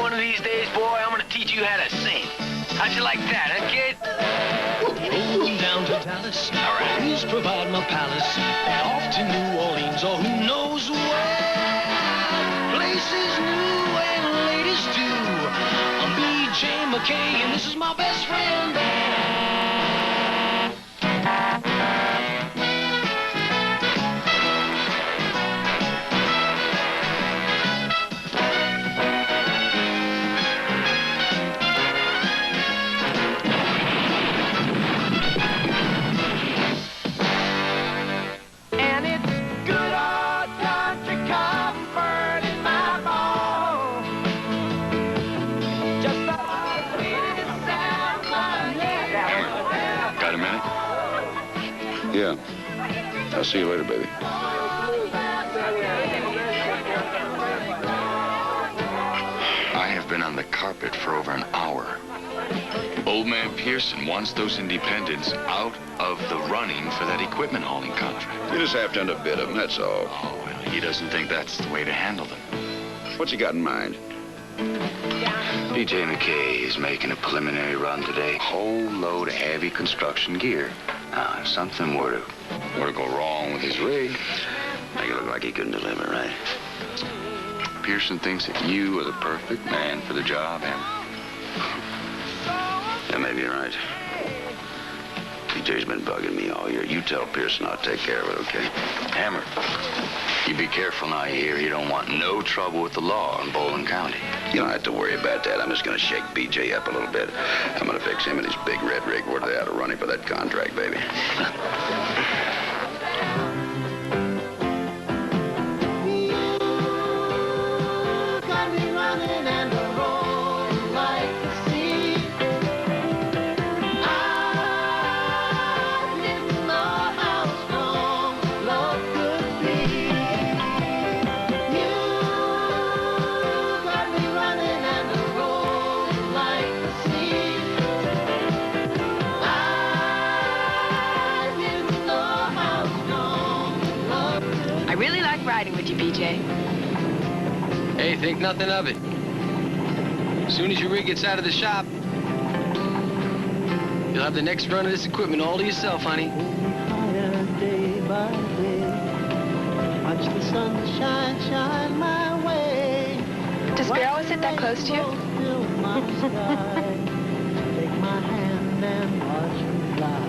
one of these days, boy, I'm gonna teach you how to sing. How'd you like that, huh, kid? Rolling down to Dallas. All right. Please provide my palace. And off to New Orleans or who knows where. Places new and ladies too. I'm B.J. McKay and this is my best friend. Yeah. I'll see you later, baby. I have been on the carpet for over an hour. Old man Pearson wants those independents out of the running for that equipment hauling contract. You just have to underbid him, that's all. Oh, well, he doesn't think that's the way to handle them. What you got in mind? B.J. McKay is making a preliminary run today. Whole load of heavy construction gear. Now, if something were to go wrong with his rig, Make it look like he couldn't deliver, right? Pearson thinks that you are the perfect man for the job, Hammer. Yeah, maybe you're right. BJ's been bugging me all year. You tell Pearson I'll take care of it, okay? Hammer, you be careful now, you hear? You don't want no trouble with the law in Bowling County. You don't have to worry about that. I'm just gonna shake BJ up a little bit. I'm gonna fix him and his big red rig where they ought to run him for that contract, baby. Riding with you, BJ. Hey, think nothing of it. As soon as your rig gets out of the shop, you'll have the next run of this equipment all to yourself, honey. Day by day, watch the sunshine shine my way. Does Bear always sit that close to you? Take my hand and watch me fly.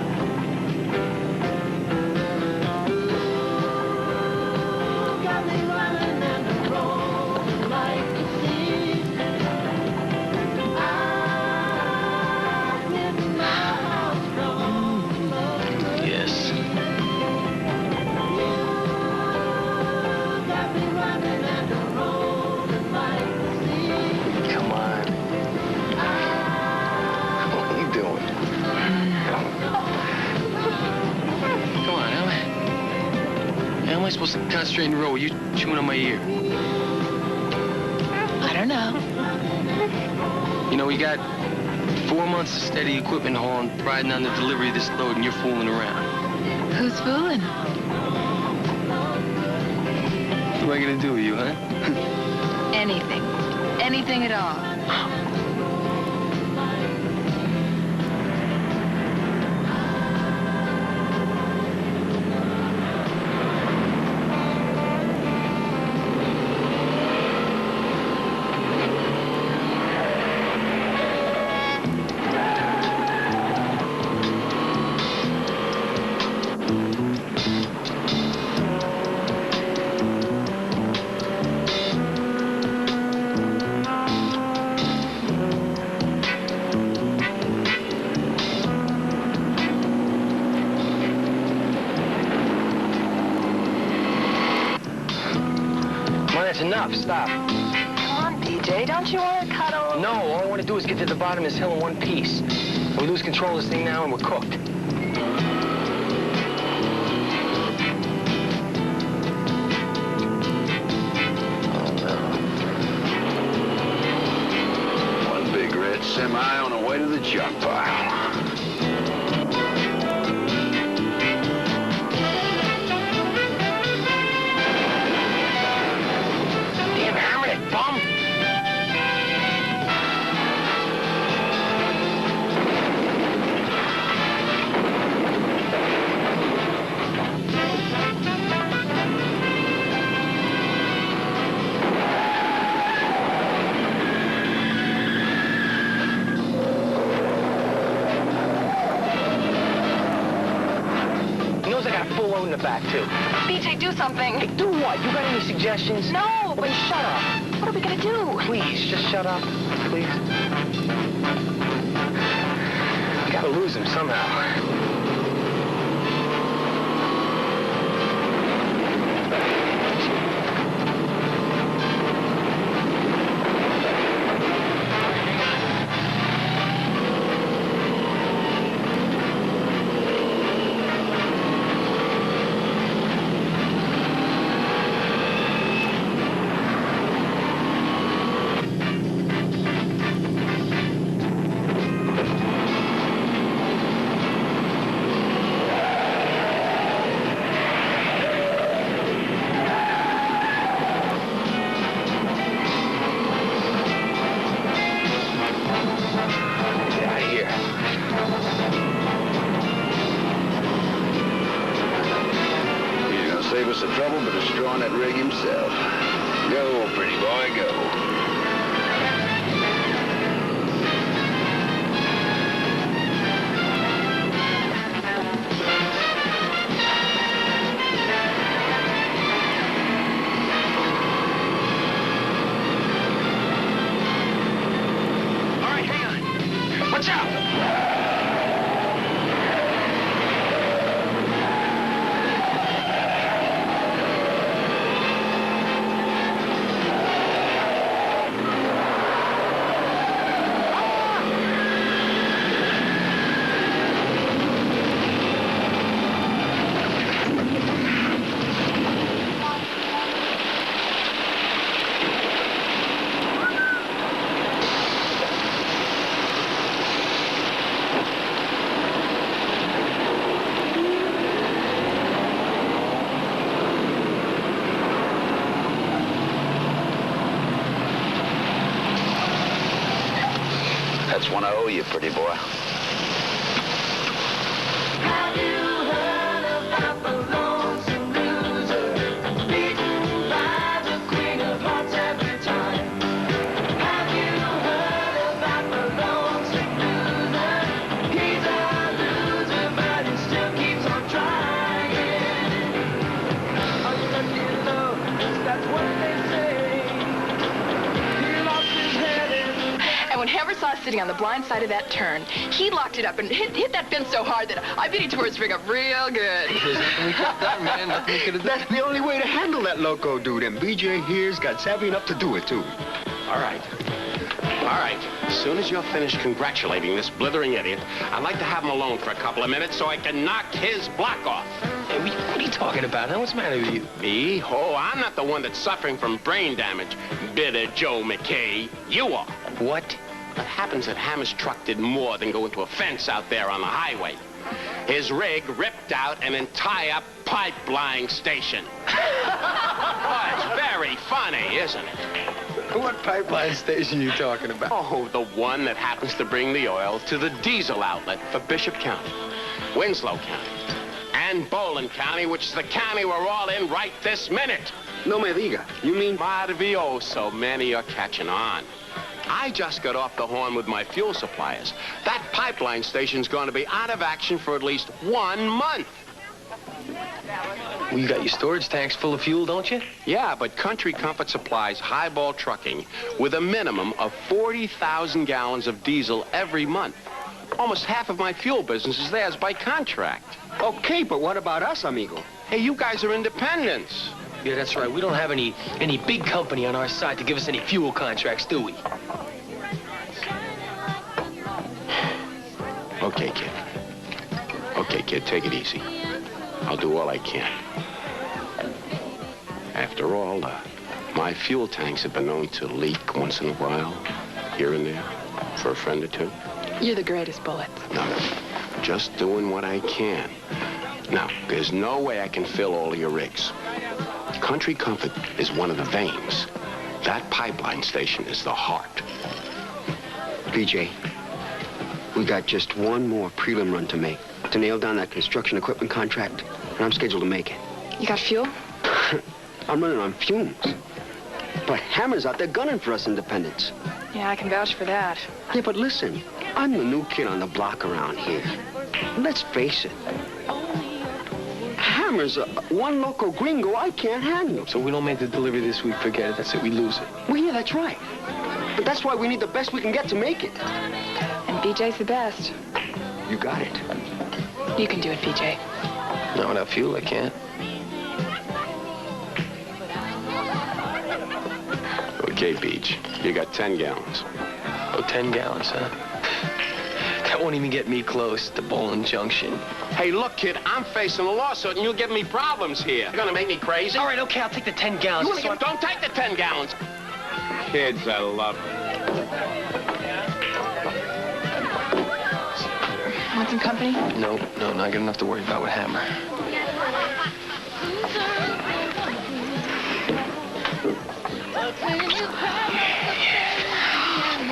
How am I supposed to concentrate in the road with you chewing on my ear? I don't know. You know, we got 4 months of steady equipment hauling, riding on the delivery of this load, and you're fooling around. Who's fooling? What am I gonna do with you, huh? Anything. Anything at all. That's enough. Stop. Come on, BJ. Don't you want to cuddle? No, all I want to do is get to the bottom of this hill in one piece. We lose control of this thing now and we're cooked. Oh, no. One big red semi on the way to the junk pile. out in the back, too. BJ, do something. Hey, do what? You got any suggestions? No, Well, but then shut up. what are we gonna do? Please, just shut up. Please. Gotta lose him somehow. Save us the trouble by destroying that rig himself. Go, pretty boy, go. All right, hang on. Watch out! That's one I owe you, pretty boy. Have you heard about the lonesome loser, beaten by the queen of hearts every time? Have you heard about the lonesome loser? He's a loser, but he still keeps on trying. Unlucky love, that's what they say. He lost his head in. And when Hammer saw us sitting on the blind side of that turn, he locked it up and hit that fence so hard that I bet he tore his rig up real good. There's nothing we could have done, man. Nothing we could have done. That's the only way to handle that loco dude, and BJ here's got savvy enough to do it, too. All right. All right. As soon as you're finished congratulating this blithering idiot, I'd like to have him alone for a couple of minutes so I can knock his block off. Hey, what are you talking about, huh? What's the matter with you? Me? Oh, I'm not the one that's suffering from brain damage. Bitter Joe McKay. You are. What? It happens that Hammer's truck did more than go into a fence out there on the highway. His rig ripped out an entire pipeline station. Oh, it's very funny, isn't it? What pipeline station are you talking about? Oh, the one that happens to bring the oil to the diesel outlet for Bishop County, Winslow County, and Bolin County, which is the county we're all in right this minute. No me diga. You mean? Maravilloso, many are catching on. I just got off the horn with my fuel suppliers. That pipeline station's going to be out of action for at least 1 month. Well, you got your storage tanks full of fuel, don't you? Yeah, but Country Comfort supplies Highball Trucking with a minimum of 40,000 gallons of diesel every month. Almost half of my fuel business is theirs by contract. Okay, but what about us, amigo? Hey, you guys are independents. Yeah, that's right. We don't have any big company on our side to give us any fuel contracts, do we? Okay, kid. Okay, kid, take it easy. I'll do all I can. After all, my fuel tanks have been known to leak once in a while, here and there, for a friend or two. You're the greatest, Bullet. No, just doing what I can. Now, there's no way I can fill all of your rigs. Country Comfort is one of the veins. That pipeline station is the heart. BJ, we got just one more prelim run to make to nail down that construction equipment contract, and I'm scheduled to make it. You got fuel? I'm running on fumes. But Hammer's out there gunning for us independents. Yeah, I can vouch for that. Yeah, but listen, I'm the new kid on the block around here. Let's face it, Hammer hammers. One local gringo I can't handle. So we don't make the delivery this week, forget it. That's it, we lose it. Well, yeah, that's right. But that's why we need the best we can get to make it. And BJ's the best. You got it. You can do it, BJ. Not without fuel, I can't. Okay, Beach. You got 10 gallons. Oh, 10 gallons, huh? That won't even get me close to Bowling Junction. Hey, look, kid, I'm facing a lawsuit, and you'll give me problems here. You're gonna make me crazy? All right, okay, I'll take the 10 gallons. Don't take the 10 gallons. Kids, I love them. Want some company? No, not good enough to worry about with Hammer.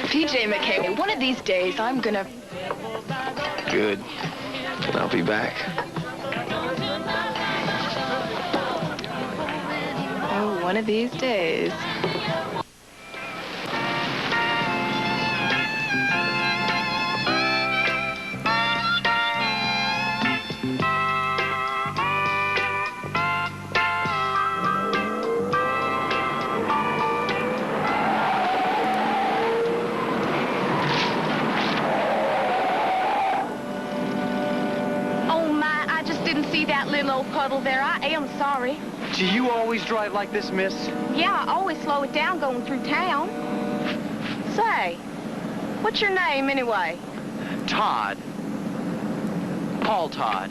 PJ McKay, one of these days I'm gonna... Good. And I'll be back. Oh, one of these days. Puddle there. I am sorry. Do you always drive like this, miss? Yeah, I always slow it down going through town. Say, what's your name anyway? Todd. Paul Todd.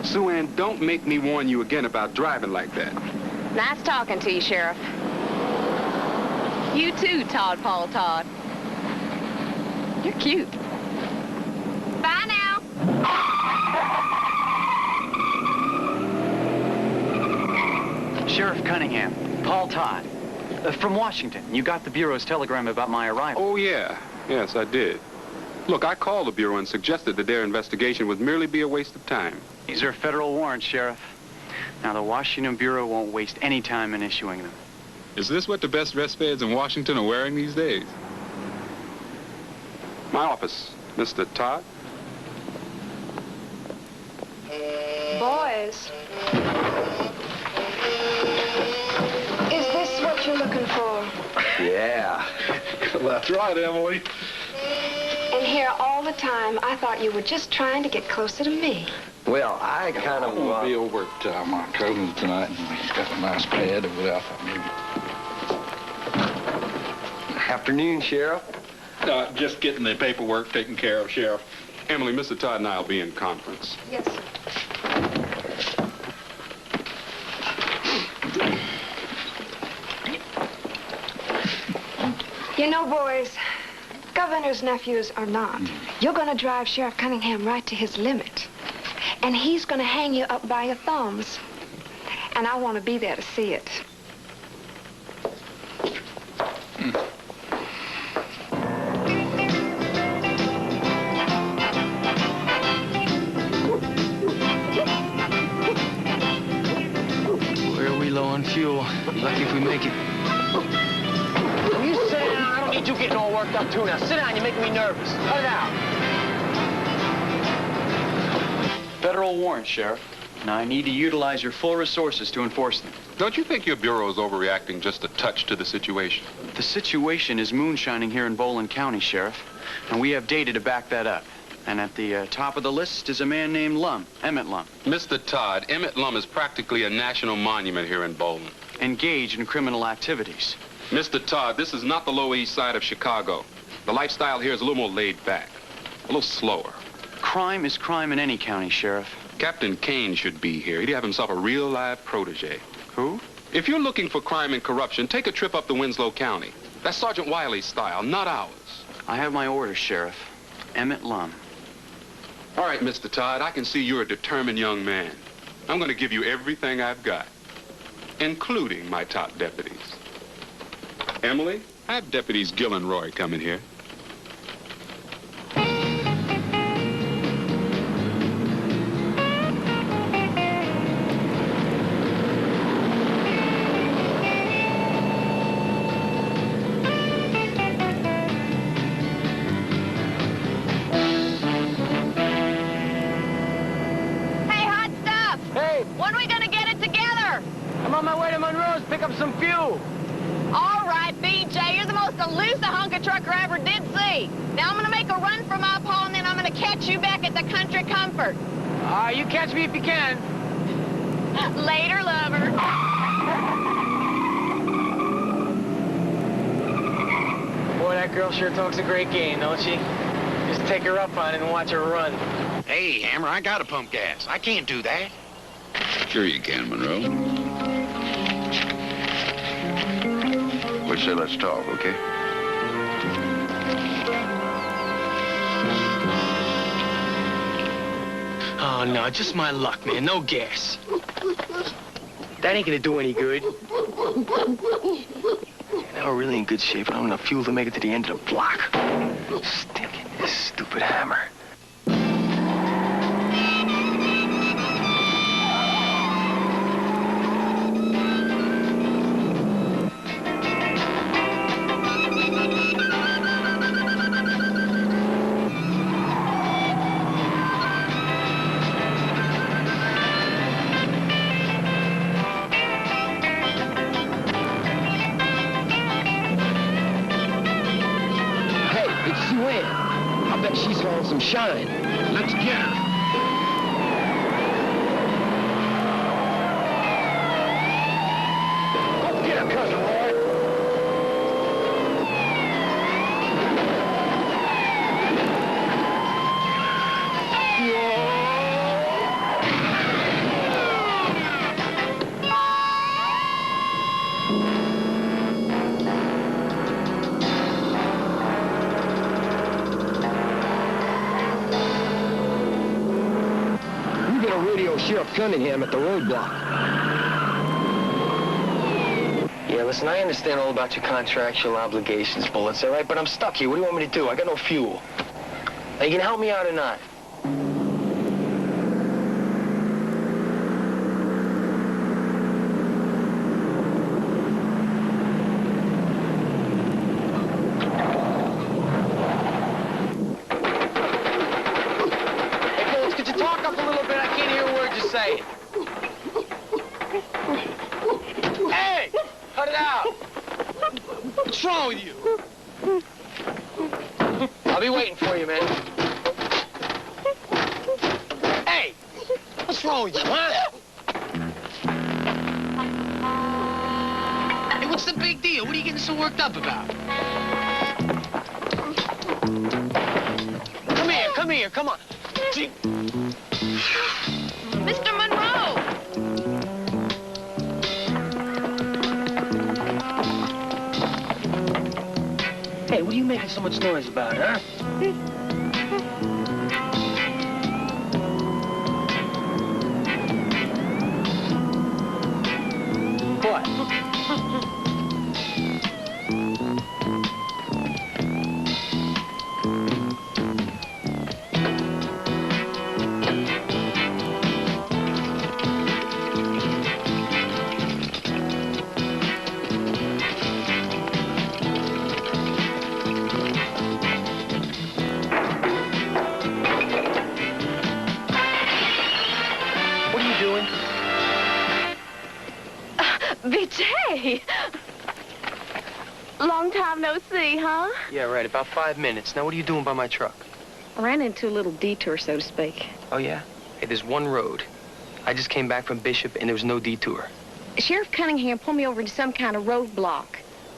Sue Ann, don't make me warn you again about driving like that. Nice talking to you, Sheriff. You too, Todd Paul Todd. You're cute. Bye now. Sheriff Cunningham, Paul Todd. From Washington. You got the Bureau's telegram about my arrival. Oh, yeah. Yes, I did. Look, I called the Bureau and suggested that their investigation would merely be a waste of time. These are federal warrants, Sheriff. Now, the Washington Bureau won't waste any time in issuing them. Is this what the best dressed feds in Washington are wearing these days? My office, Mr. Todd. Boys. Is this what you're looking for? Yeah. That's right, Emily. And here all the time, I thought you were just trying to get closer to me. Well, I kind of We'll be over at my cousin's tonight, and we've got a nice pad over there. Afternoon, Sheriff. Just getting the paperwork taken care of, Sheriff. Emily, Mr. Todd and I will be in conference. Yes, sir. You know, boys, governor's nephews or not, you're going to drive Sheriff Cunningham right to his limit. And he's going to hang you up by your thumbs. And I want to be there to see it. Where are we low on fuel? Lucky if we make it. You sit down. I don't need you getting all worked up, too. Now, sit down. You're making me nervous. Cut it out. Federal warrant, Sheriff. Now, I need to utilize your full resources to enforce them. Don't you think your Bureau is overreacting just a touch to the situation? The situation is moonshining here in Bowling County, Sheriff. And we have data to back that up. And at the top of the list is a man named Lum, Emmett Lum. Mr. Todd, Emmett Lum is practically a national monument here in Bowling. Engaged in criminal activities. Mr. Todd, this is not the Lower East Side of Chicago. The lifestyle here is a little more laid back, a little slower. Crime is crime in any county, Sheriff. Captain Kane should be here. He'd have himself a real live protege. Who? If you're looking for crime and corruption, take a trip up to Winslow County. That's Sergeant Wiley's style, not ours. I have my orders, Sheriff. Emmett Lum. All right, Mr. Todd, I can see you're a determined young man. I'm going to give you everything I've got, including my top deputies. Emily, have deputies Gill and Roy come in here. Hey! When are we gonna get it together? I'm on my way to Monroe's, pick up some fuel. All right, BJ, you're the most elusive hunk of trucker I ever did see. Now I'm gonna make a run for my pole, and then I'm gonna catch you back at the Country Comfort. You catch me if you can. Later, lover. Boy, that girl sure talks a great game, don't she? Just take her up on it and watch her run. Hey, Hammer, I gotta pump gas. I can't do that. Sure you can, Monroe. What say let's talk, okay? Oh, no, just my luck, man. No gas. That ain't gonna do any good. Now we're really in good shape. I don't have enough fuel to make it to the end of the block. Stinking this stupid hammer. She's hauling some shine. Let's get her. Go get her, cousin Roy. Sheriff Cunningham at the roadblock. Yeah, listen, I understand all about your contractual obligations, Bullets, all right? But I'm stuck here. What do you want me to do? I got no fuel. Are you gonna help me out or not? Hey! Cut it out! What's wrong with you? I'll be waiting for you, man. Hey! What's wrong with you, huh? Hey, what's the big deal? What are you getting so worked up about? Come here, come on. Mr. Monroe! Hey, what are you making so much noise about, huh? What? BJ! Long time no see, huh? Yeah, right. About 5 minutes. Now, what are you doing by my truck? I ran into a little detour, so to speak. Oh, yeah? Hey, there's one road. I just came back from Bishop, and there was no detour. Sheriff Cunningham pulled me over into some kind of roadblock.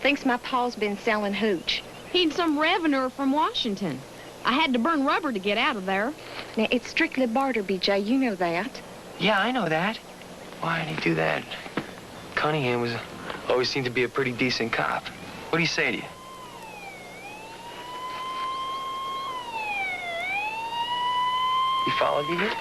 Thinks my pa's been selling hooch. He's some revenue from Washington. I had to burn rubber to get out of there. Now, it's strictly barter, BJ. You know that. Yeah, I know that. Why did he do that? Cunningham always seemed to be a pretty decent cop. What do you say to you? He followed you here?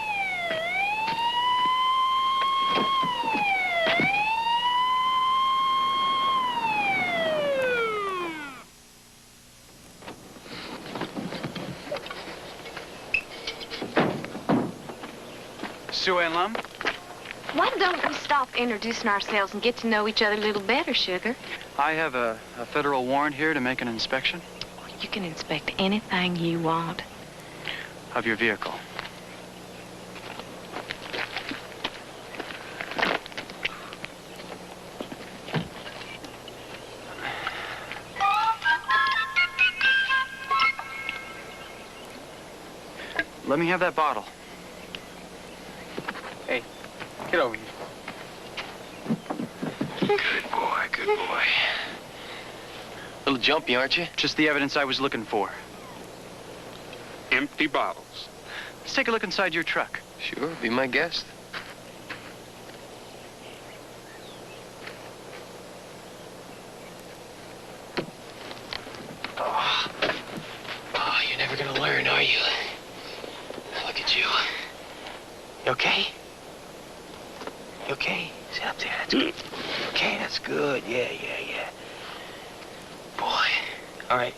Sue Ann Lum? Why don't we stop introducing ourselves and get to know each other a little better, sugar? I have a federal warrant here to make an inspection. You can inspect anything you want. Of your vehicle. let me have that bottle. Hey, get over here. Good boy, good boy. A little jumpy, aren't you? Just the evidence I was looking for. Empty bottles. Let's take a look inside your truck. Sure, be my guest. Oh, you're never gonna learn, are you? Look at you. You okay? You okay? Sit up there, that's good. Okay, that's good. Yeah. Boy. All right.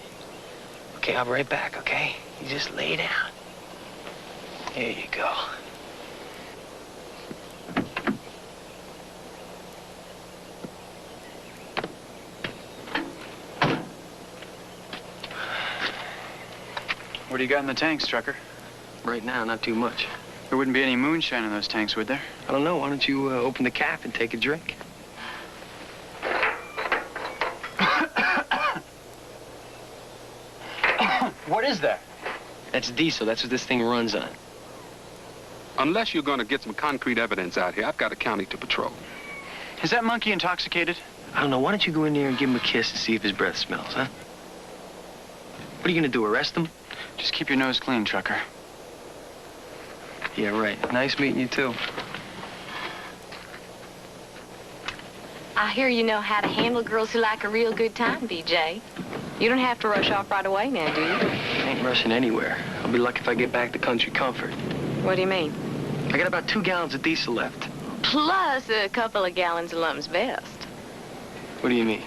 Okay, I'll be right back, okay? You just lay down. There you go. What do you got in the tanks, trucker? Right now, not too much. There wouldn't be any moonshine in those tanks, would there? I don't know. Why don't you open the cap and take a drink? What is that? That's diesel. That's what this thing runs on. Unless you're going to get some concrete evidence out here, I've got a county to patrol. Is that monkey intoxicated? I don't know. Why don't you go in there and give him a kiss and see if his breath smells, huh? What are you going to do, arrest him? Just keep your nose clean, trucker. Yeah, right. Nice meeting you, too. I hear you know how to handle girls who like a real good time, BJ. You don't have to rush off right away now, do you? I ain't rushing anywhere. I'll be lucky if I get back to country comfort. What do you mean? I got about 2 gallons of diesel left. Plus a couple of gallons of Lump's best. What do you mean?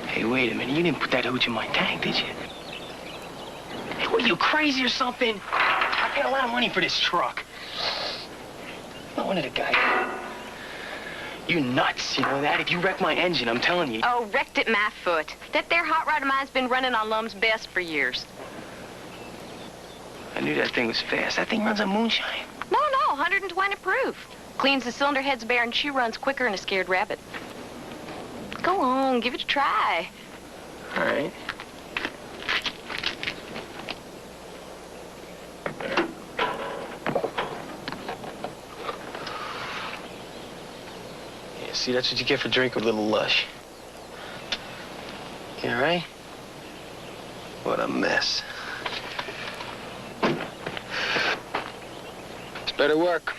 Hey, wait a minute. You didn't put that hooch in my tank, did you? Hey, what, are you crazy or something? I paid a lot of money for this truck. Not one of the guys. You nuts, you know that? If you wreck my engine, I'm telling you. Oh, wrecked at my foot. That there hot rod of mine's been running on Lump's best for years. I knew that thing was fast. That thing runs on moonshine. No, 120 proof. Cleans the cylinder heads bare and she runs quicker than a scared rabbit. Go on, give it a try. All right. Yeah, see, that's what you get for drinking a little lush. You all right? What a mess. It's better work.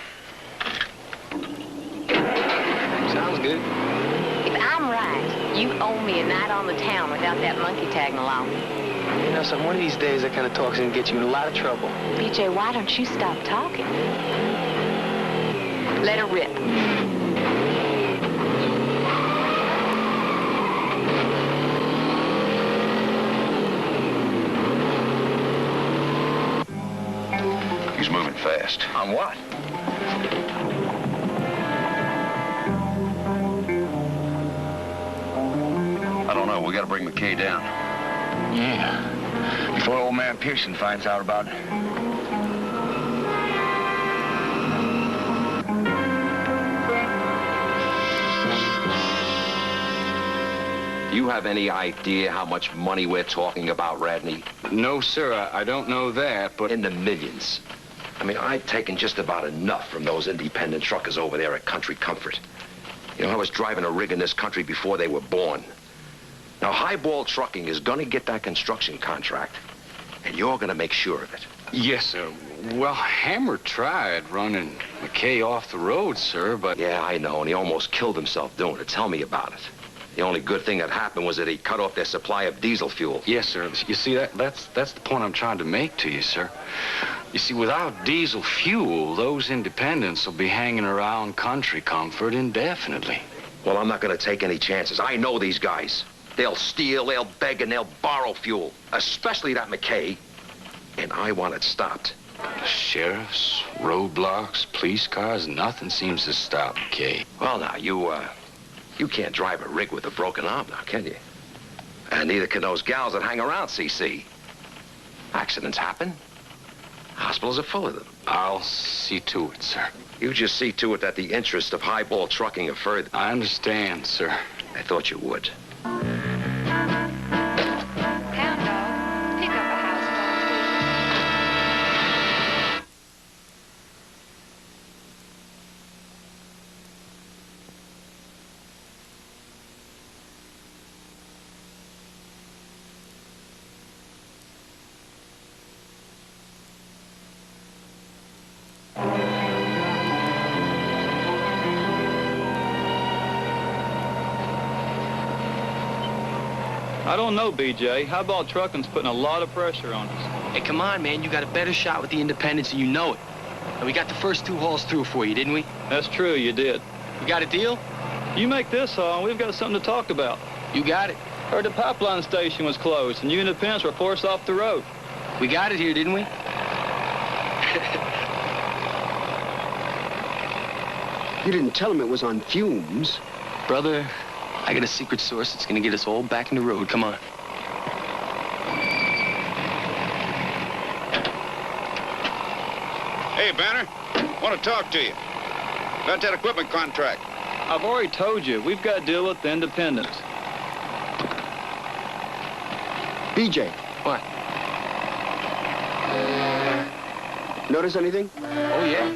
Sounds good. If I'm right, you owe me a night on the town without that monkey tagging along. You know, son, one of these days that kind of talk's gonna get you in a lot of trouble. BJ, why don't you stop talking? Let her rip. He's moving fast. On what? I don't know. We got to bring McKay down. Yeah. Before old man Pearson finds out about it. Do you have any idea how much money we're talking about, Radney? No, sir, I don't know that, but... In the millions. I mean, I've taken just about enough from those independent truckers over there at Country Comfort. You know, I was driving a rig in this country before they were born. Now, Highball Trucking is gonna get that construction contract, and you're gonna make sure of it. Yes, sir. Well, Hammer tried running McKay off the road, sir, but... Yeah, I know, and he almost killed himself doing it. Tell me about it. The only good thing that happened was that he cut off their supply of diesel fuel. Yes, sir. You see, that's the point I'm trying to make to you, sir. You see, without diesel fuel, those independents will be hanging around Country Comfort indefinitely. Well, I'm not going to take any chances. I know these guys. They'll steal, they'll beg, and they'll borrow fuel, especially that McKay. And I want it stopped. Sheriffs, roadblocks, police cars, nothing seems to stop McKay. Well, now, you can't drive a rig with a broken arm now, can you? And neither can those gals that hang around CC. Accidents happen. Hospitals are full of them. I'll see to it, sir. You just see to it that the interests of Highball Trucking are further. I understand, sir. I thought you would. Hound dog, pick up a house phone, I don't know, BJ. Highball trucking's putting a lot of pressure on us. Hey, come on, man. You got a better shot with the independents and you know it. And we got the first 2 hauls through for you, didn't we? That's true, you did. You got a deal? You make this haul, and we've got something to talk about. You got it. Heard the pipeline station was closed, and you independents were forced off the road. We got it here, didn't we? You didn't tell him it was on fumes. Brother, I got a secret source that's gonna get us all back in the road. Come on. Hey, Banner. Want to talk to you. About that equipment contract. I've already told you, we've got to deal with the independents. BJ. What? Notice anything? Oh, yeah.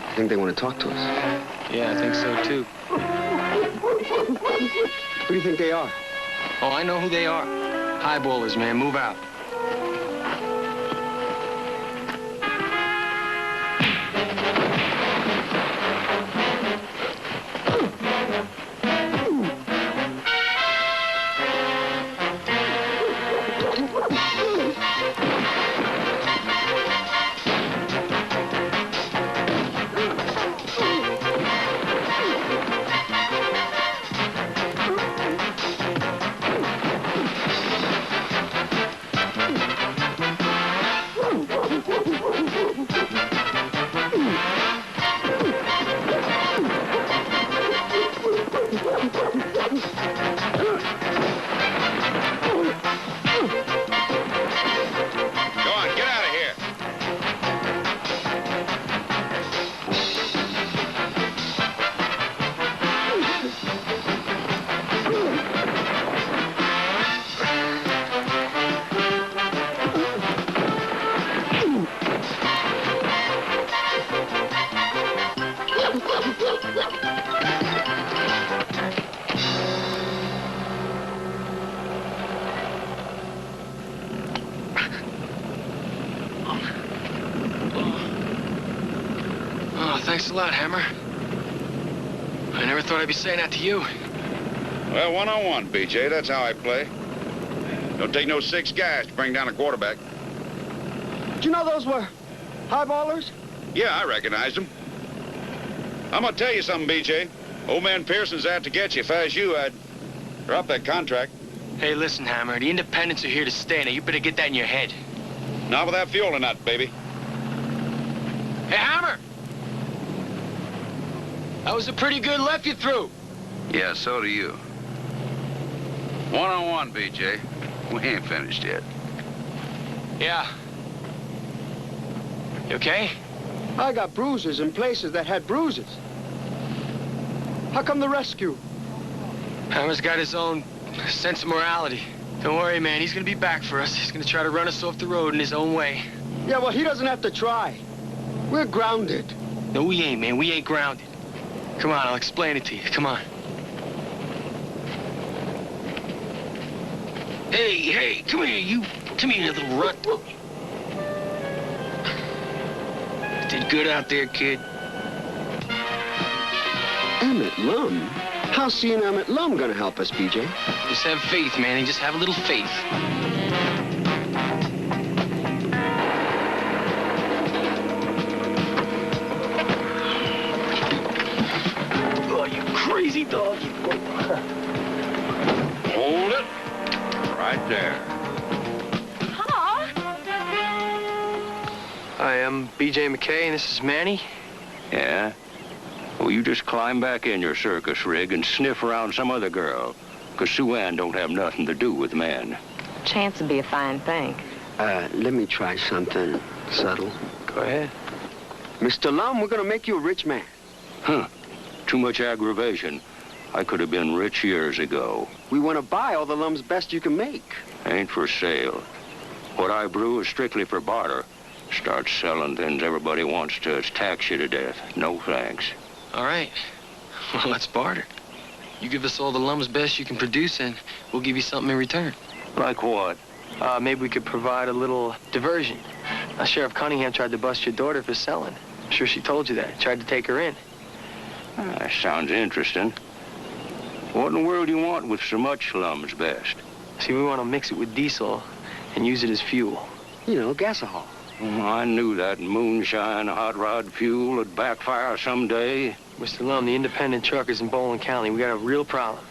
I think they want to talk to us. Yeah, I think so, too. Who do you think they are? Oh, I know who they are. Highballers, man. Move out. Thanks a lot, Hammer. I never thought I'd be saying that to you. Well, one-on-one, BJ. That's how I play. Don't take no 6 guys to bring down a quarterback. Did you know those were highballers? Yeah, I recognized them. I'm gonna tell you something, BJ. Old man Pearson's out to get you. If I was you, I'd drop that contract. Hey, listen, Hammer. The independents are here to stay. Now, you better get that in your head. Not with that fuel in that, baby. Hey, Hammer! That was a pretty good left you threw. Yeah, so do you. One-on-one, BJ. We ain't finished yet. Yeah. You okay? I got bruises in places that had bruises. How come the rescue? Hammer's got his own sense of morality. Don't worry, man. He's gonna be back for us. He's gonna try to run us off the road in his own way. Yeah, well, he doesn't have to try. We're grounded. No, we ain't, man. We ain't grounded. Come on, I'll explain it to you. Come on. Hey, come here, you. Come here, you little runt. Did good out there, kid. Emmett Lum? How's seeing Emmett Lum gonna help us, BJ? Just have faith, man. And just have a little faith. Crazy dog. Hold it. Right there. Hello. Hi, I'm BJ McKay, and this is Manny. Yeah? Well, you just climb back in your circus rig and sniff around some other girl. Because Sue Ann don't have nothing to do with men. Chance would be a fine thing. Let me try something subtle. Go ahead. Mr. Lum, we're gonna make you a rich man. Huh. Too much aggravation. I could have been rich years ago. We want to buy all the Lum's best you can make. Ain't for sale. What I brew is strictly for barter. Start selling things everybody wants to tax you to death. No thanks. All right. Well, let's barter. You give us all the Lum's best you can produce, and we'll give you something in return. Like what? Maybe we could provide a little diversion. Sheriff Cunningham tried to bust your daughter for selling. I'm sure she told you that. Tried to take her in. Sounds interesting. What in the world do you want with so much Lum's best? See, we want to mix it with diesel and use it as fuel. You know, gasohol. I knew that moonshine hot rod fuel would backfire someday. Mr. Lum, the independent truckers in Bowling County, we got a real problem.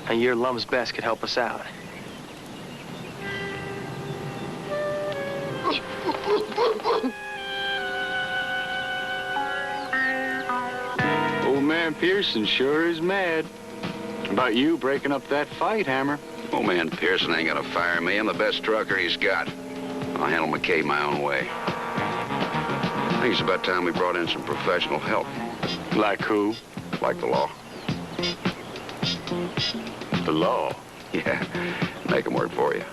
And your Lum's best could help us out. Old man Pearson sure is mad about you breaking up that fight, Hammer. Old man Pearson ain't gonna fire me. I'm the best trucker he's got. I'll handle McKay my own way. I think it's about time we brought in some professional help. Like who? Like the law. The law? Yeah, make 'em work for you.